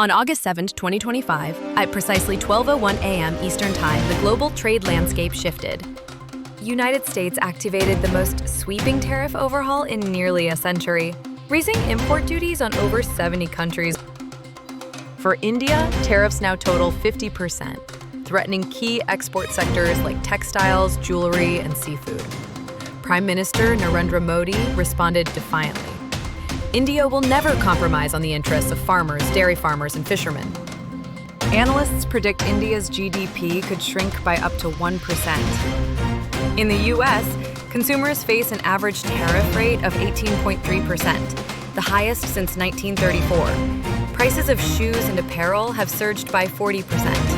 On August 7, 2025, at precisely 12:01 a.m. Eastern Time, the global trade landscape shifted. The United States activated the most sweeping tariff overhaul in nearly a century, raising import duties on over 70 countries. For India, tariffs now total 50%, threatening key export sectors like textiles, jewelry, and seafood. Prime Minister Narendra Modi responded defiantly. India will never compromise on the interests of farmers, dairy farmers, and fishermen. Analysts predict India's GDP could shrink by up to 1%. In the U.S., consumers face an average tariff rate of 18.3%, the highest since 1934. Prices of shoes and apparel have surged by 40%.